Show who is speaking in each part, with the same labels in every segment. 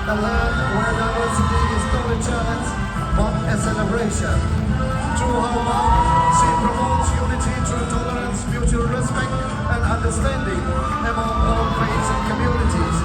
Speaker 1: a land where diversity is not a challenge, but a celebration. Through her work, she promotes unity through tolerance, mutual respect, and understanding among all faiths and communities.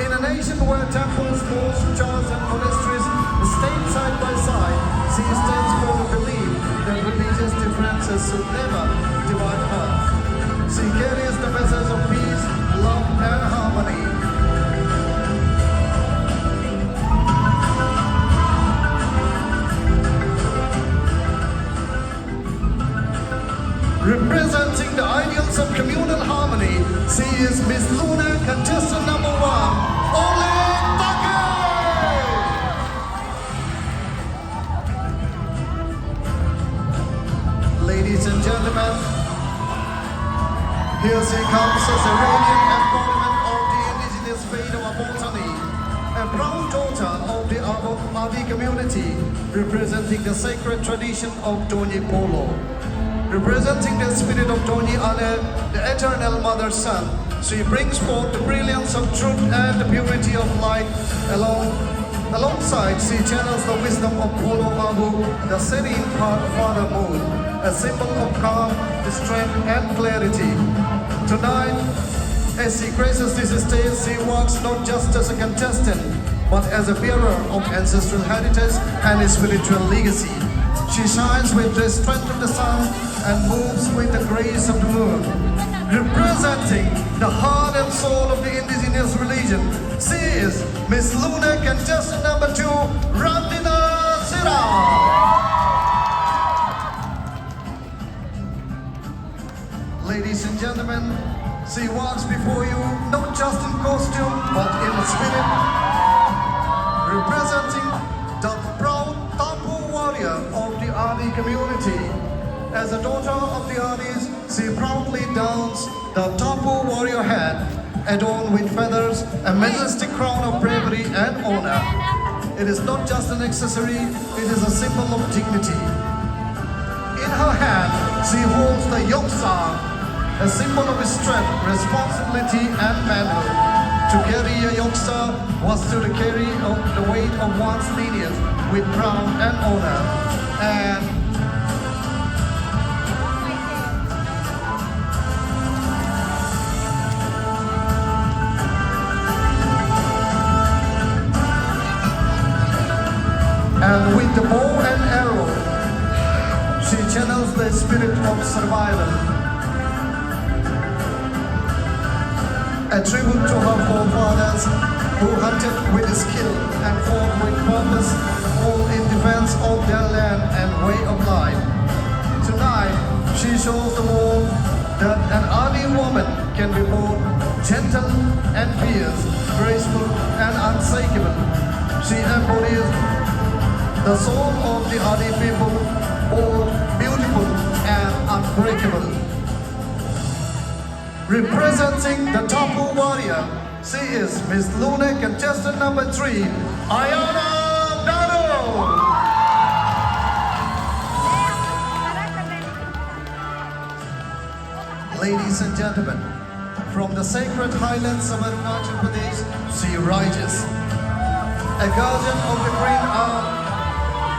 Speaker 1: In a nation where temples, mosques, churches, and monasteries stand side by side, she stands for the belief that religious differences should never divide her. She carries the message of peace, love, and harmony. Representing the ideals of communal harmony, she is Misslune, contestant number 1. Ladies and gentlemen, here she comes as a radiant embodiment of the indigenous faith of Abotani, a proud daughter of the Abotani community, representing the sacred tradition of Donyi Polo. Representing the spirit of Donyi Ale, the eternal mother sun, she brings forth the brilliance of truth and the purity of light. Alongside, she channels the wisdom of Polo Mahu, the serene father moon, a symbol of calm, strength, and clarity. Tonight, as she graces this stage, she walks not just as a contestant, but as a bearer of ancestral heritage and spiritual legacy. She shines with the strength of the sun and moves with the grace of the moon. Representing the heart and soul of the indigenous religion, she is Misslune, contestant number 2, Randina Sira. Ladies and gentlemen, she walks before you not just in costume but in spirit, representing the proud Tapu warrior of the Adi community. As a daughter of the Adis, she proudly dons the Tapu warrior hat, adorned with feathers, a majestic crown of bravery and honor. It is not just an accessory, it is a symbol of dignity. In her hand, she holds the yoksa, a symbol of strength, responsibility, and manhood. To carry a yoksa was to carry the weight of one's lineage with pride and honor. And with the bow and arrow, she channels the spirit of survival. A tribute to her forefathers who hunted with skill and fought with purpose, all in defense of their land and way of life. Tonight, she shows the world that an Adi woman can be both gentle and fierce, graceful and unshakable. She embodies the soul of the Adi people, bold, beautiful, and unbreakable. Representing the Tapu warrior, she is Misslune, contestant number 3, Ayana Dado. Ladies and gentlemen, from the sacred highlands of Arunachal Pradesh, she rises. A guardian of the green earth,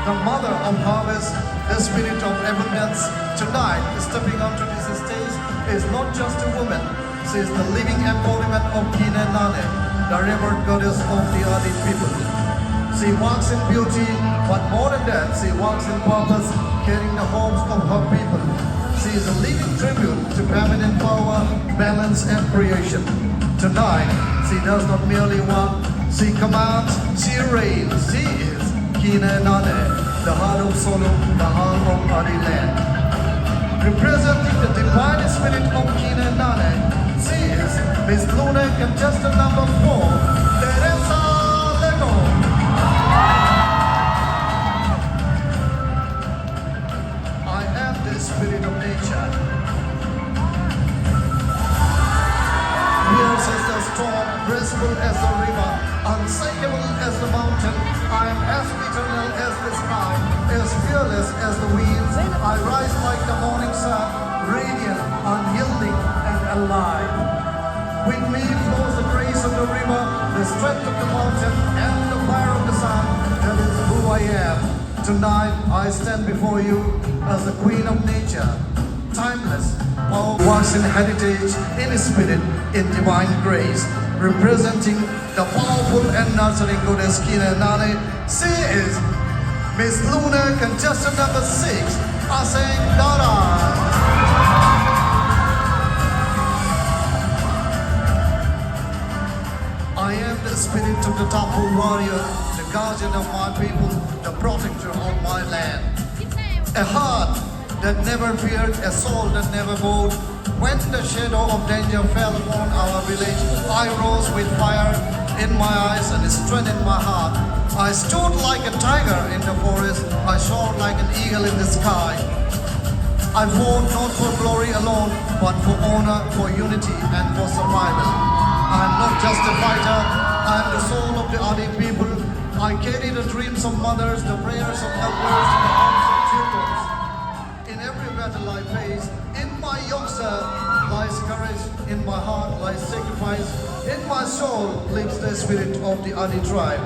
Speaker 1: the mother of harvest, the spirit of abundance. Tonight, stepping onto this stage is not just a woman, she is the living embodiment of Kine Nane, the revered goddess of the Adi people. She walks in beauty, but more than that, she walks in purpose, carrying the hopes of her people. She is a living tribute to feminine power, balance, and creation. Tonight, she does not merely walk, she commands, she reigns. She is Kine Nane, the heart of Solo, the heart of Adi land. Representing the divine spirit of Kine Nane, she is Misslune, contestant number 4, Teresa Lego. I am the spirit of nature. Fierce as the storm, graceful as the river, unshakable as the mountain. I am as eternal as the sky, as fearless as the winds. I rise like the morning sun, radiant, unyielding, and alive. With me flows the grace of the river, the strength of the mountain, and fire of the sun, that is who I am. Tonight I stand before you as the queen of nature, timeless, works in heritage, in spirit, in divine grace, representing the powerful and nurturing goddess Kina Nane. She is Misslune, contestant number 6, pasighat. I am the spirit of the temple warrior, the guardian of my people, the protector of my land. A heart that never feared, a soul that never bowed. When the shadow of danger fell upon our village, I rose with fire in my eyes and strength in my heart. I stood like a tiger in the forest, I soared like an eagle in the sky. I fought not for glory alone, but for honor, for unity, and for survival. I am not just a fighter, I am the soul of the Adi people. I carry the dreams of mothers, the prayers of elders, and the hopes of children. In every battle I face, in my youngster lies courage, in my heart lies sacrifice, in my soul lives the spirit of the Adi tribe.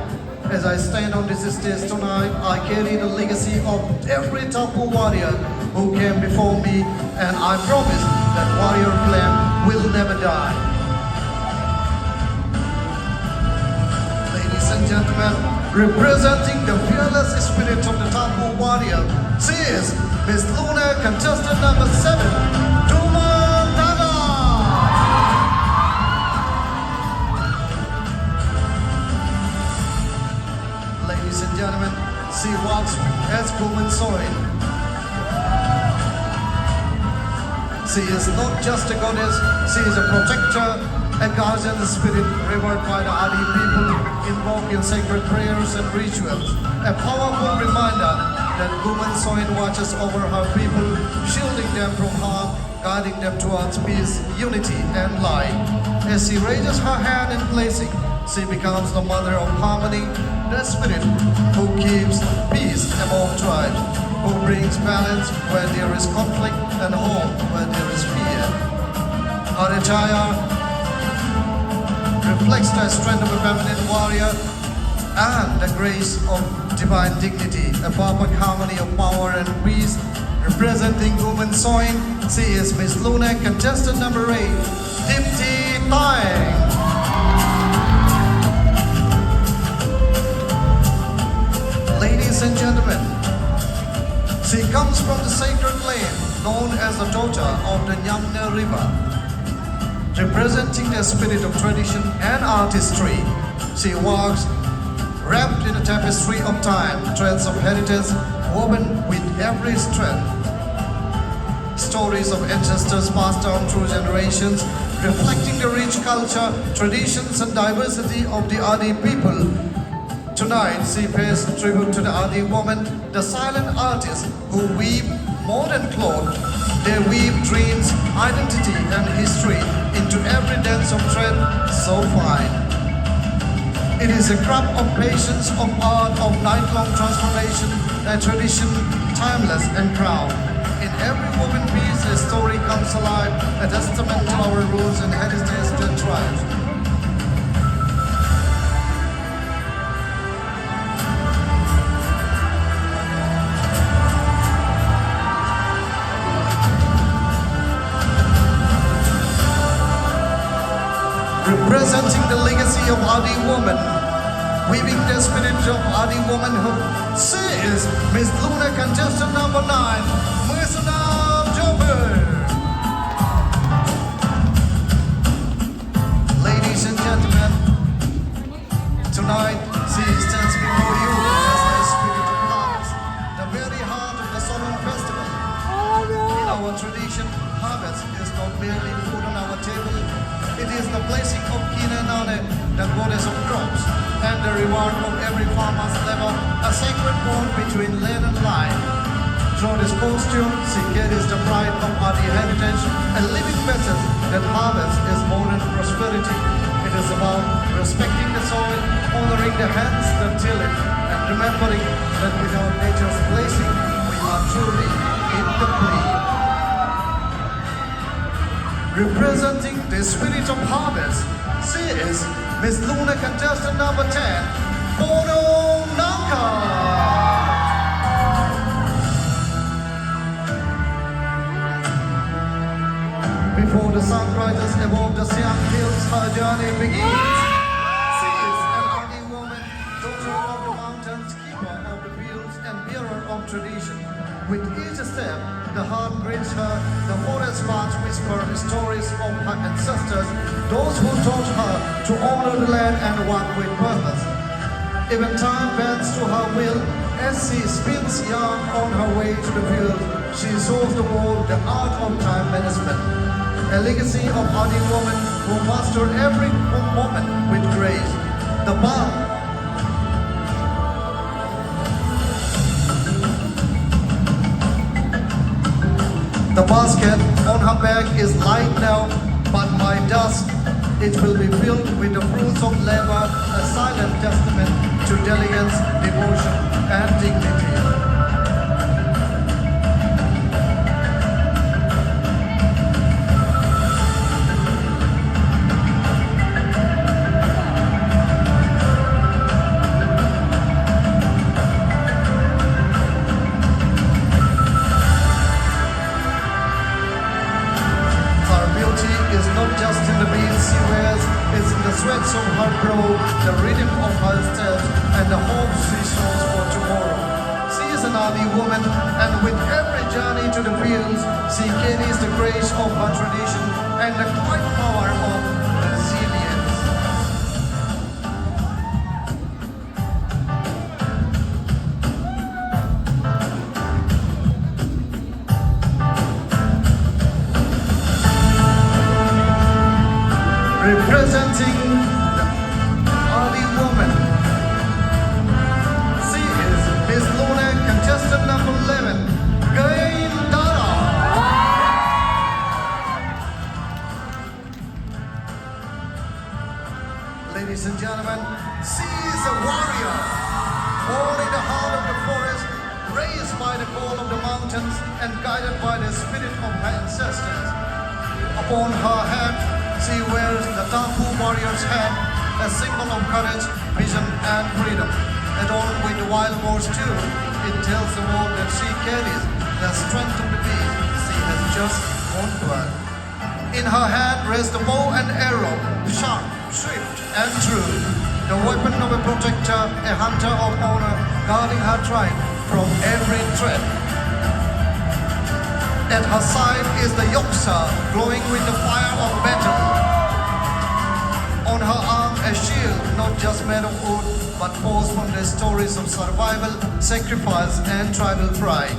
Speaker 1: As I stand on this stage tonight, I carry the legacy of every temple warrior who came before me, and I promise that warrior flame will never die. Ladies and gentlemen, representing the fearless spirit of the temple warrior, she is Misslune, contestant number 7, Daga. Ladies and gentlemen, she walks as woman soil. She is not just a goddess, she is a protector, a guardian spirit revered by the Adi people, invoked in sacred prayers and rituals. A powerful reminder that woman soil watches over her people, shielding them from harm, guiding them towards peace, unity, and light. As she raises her hand in blessing, she becomes the mother of harmony, the spirit who keeps peace among tribes, who brings balance where there is conflict and hope where there is fear. Her attire reflects the strength of a feminine warrior and the grace of divine dignity, a perfect harmony of power and peace. Representing woman soil, she is Misslune, contestant number 8, Dipti Taeng. Ladies and gentlemen, she comes from the sacred land known as the daughter of the Yamuna River. Representing the spirit of tradition and artistry, she walks wrapped in a tapestry of time, threads of heritage woven with every strand. Stories of ancestors passed down through generations, reflecting the rich culture, traditions, and diversity of the Adi people. Tonight, she pays tribute to the Adi woman, the silent artists who weave more than cloth. They weave dreams, identity, and history into every dance of thread so fine. It is a craft of patience, of art, of night-long transformation, a tradition timeless and proud. In every woven piece, a story comes alive, a testament to our roots and heritage that thrives. Representing the legacy of Adi woman, weaving the spirit of Adi womanhood, she is Misslune, contestant number 9, Misslune. Ladies and gentlemen, tonight she stands before you as the spirit of harvest, the very heart of the solemn festival. In our tradition, harvest is not merely food on our table. It is the blessing of Kina Nane, the goddess of crops, and the reward of every farmer's labor, a sacred bond between land and life. Through this costume, she carries the pride of Adi heritage, a living message that harvest is more than prosperity. It is about respecting the soil, honoring the hands that till it, and remembering that without nature's blessing, we are truly incomplete. Representing the spirit of harvest, she is Misslune, contestant number 10, Before the sun rises above the Siam hills, her journey begins. She is an ugly woman, daughter of the mountains, keeper of the fields, and bearer of tradition. With each step, the heart greets her, the forest plants whisper stories of her ancestors, those who taught her to honor the land and walk with purpose. Even time bends to her will as she spins yarn on her way to the field. She shows the world the art of time management, a legacy of hardy women who master every moment with grace. The basket on her back is light now, but by dusk it will be filled with the fruits of labor, a silent testament to diligence, devotion, and dignity. Not just in the beads she wears, it's in the sweats of her brow, the rhythm of her steps, and the hope she shows for tomorrow. She is an early woman, and with every journey to the fields, she carries the grace of her tradition and the quiet power of resilience. Representing the early woman, she is Misslune, contestant number 11, Gain Dara. Ladies and gentlemen, she is a warrior, born in the heart of the forest, raised by the call of the mountains, and guided by the spirit of her ancestors. Upon her head, she wears the Tampu warrior's hat, a symbol of courage, vision, and freedom. Adorned with the wild boar's too, it tells the world that she carries the strength of the beast she has just conquered. In her hand rests the bow and arrow, sharp, swift, and true. The weapon of a protector, a hunter of honor, guarding her tribe from every threat. At her side is the yoksa, glowing with the fire of battle. On her arm, a shield, not just made of wood, but forged from the stories of survival, sacrifice, and tribal pride.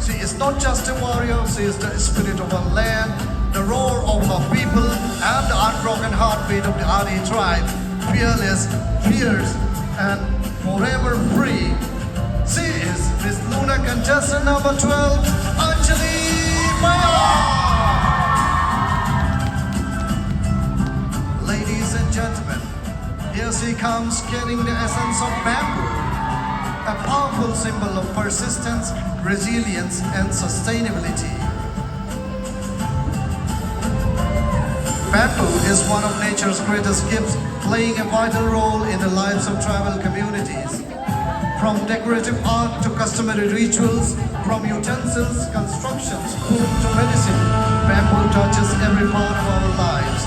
Speaker 1: She is not just a warrior, she is the spirit of her land, the roar of her people, and the unbroken heartbeat of the Adi tribe, fearless, fierce, and forever free. She is Misslune, contestant number 12, Anjali Maya. Ladies and gentlemen, here she comes carrying the essence of bamboo, a powerful symbol of persistence, resilience, and sustainability. Bamboo is one of nature's greatest gifts, playing a vital role in the lives of tribal communities. From decorative art to customary rituals, from utensils, constructions, food to medicine, bamboo touches every part of our lives.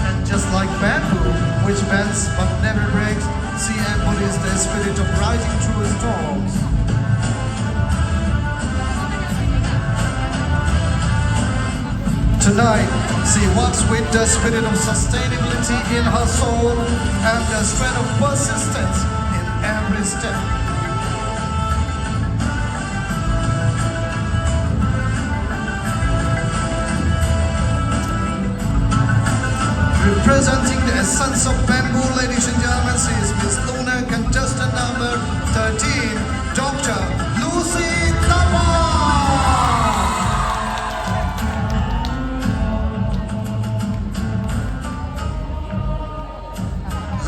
Speaker 1: And just like bamboo, which bends but never breaks, she embodies the spirit of rising through storms. Tonight, she walks with the spirit of sustainability in her soul and the strength of persistence in every step. Representing the essence of bamboo, ladies and gentlemen, she is Misslune, contestant number 13, Dr. Lucy Tapa.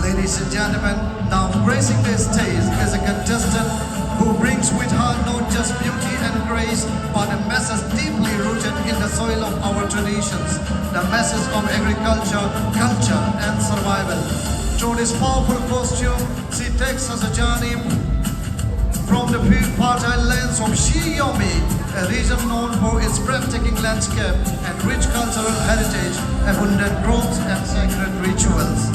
Speaker 1: Ladies and gentlemen, now gracing the stage is a contestant who who brings with her not just beauty and grace, but a message deeply rooted in the soil of our traditions, the message of agriculture, culture, and survival. Through this powerful costume, she takes us a journey from the fertile lands of Shiyomi, a region known for its breathtaking landscape and rich cultural heritage, abundant crops, and sacred rituals.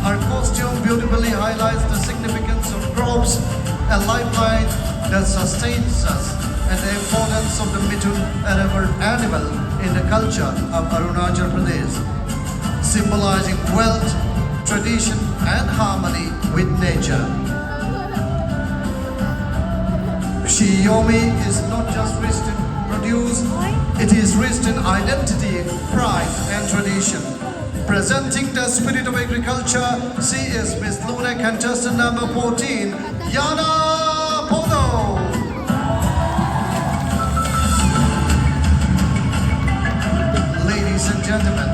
Speaker 1: Her costume beautifully highlights the significance of crops, a lifeline that sustains us, and the importance of the Mithun animal in the culture of Arunachal Pradesh, symbolizing wealth, tradition, and harmony with nature. Shiyomi is not just rich in produce, it is rich in identity, pride, and tradition. Presenting the spirit of agriculture, she is Misslune contestant number 14, Yana Podo. Ladies and gentlemen,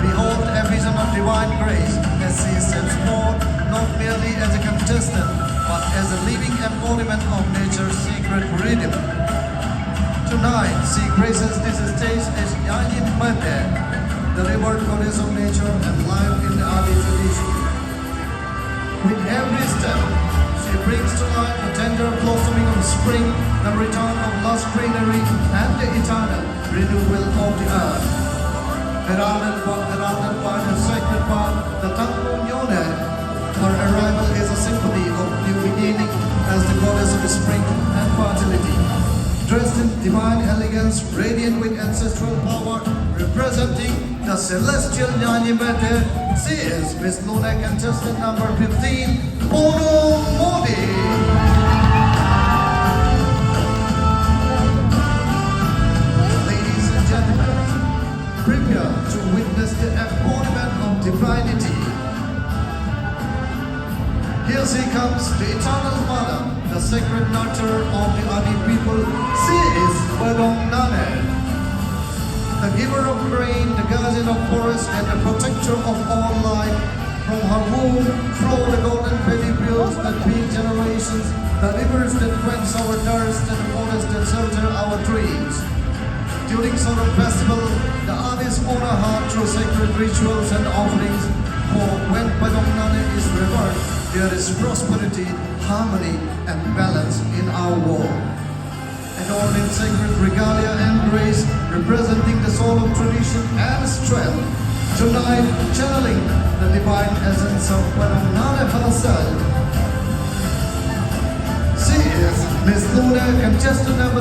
Speaker 1: behold a vision of divine grace as she steps forth not merely as a contestant, but as a living embodiment of nature's sacred rhythm. Tonight, she graces this stage as Yanyin Mande, the revered goddess of nature and life in the Adi tradition. With every step, she brings to life the tender blossoming of spring, the return of lush greenery, and the eternal renewal of the earth. Heralded by the sacred path, the Tango Nyone, her arrival is a symphony of new beginning as the goddess of spring and fertility. Dressed in divine elegance, radiant with ancestral power, representing the celestial Nyanyimete, she is Misslune contestant number 15, Pono Modi. Ladies and gentlemen, prepare to witness the embodiment of divinity. Here she comes, the eternal mother, the sacred nurturer of the Adi people. She is Badong Nane, the giver of rain, the guardian of forest, and the protector of all life. From her womb flow the golden pedipills that feed generations, the rivers that quench our thirst, and the forests that shelter our dreams. During solar festival, the Adis honor her through sacred rituals and offerings, for when Badong Nane is revered, there is prosperity, harmony, and balance in our world. Adorned in sacred regalia and grace, representing the soul of tradition and strength, tonight channeling the divine essence of Badong Nane herself. She is Misslune contestant number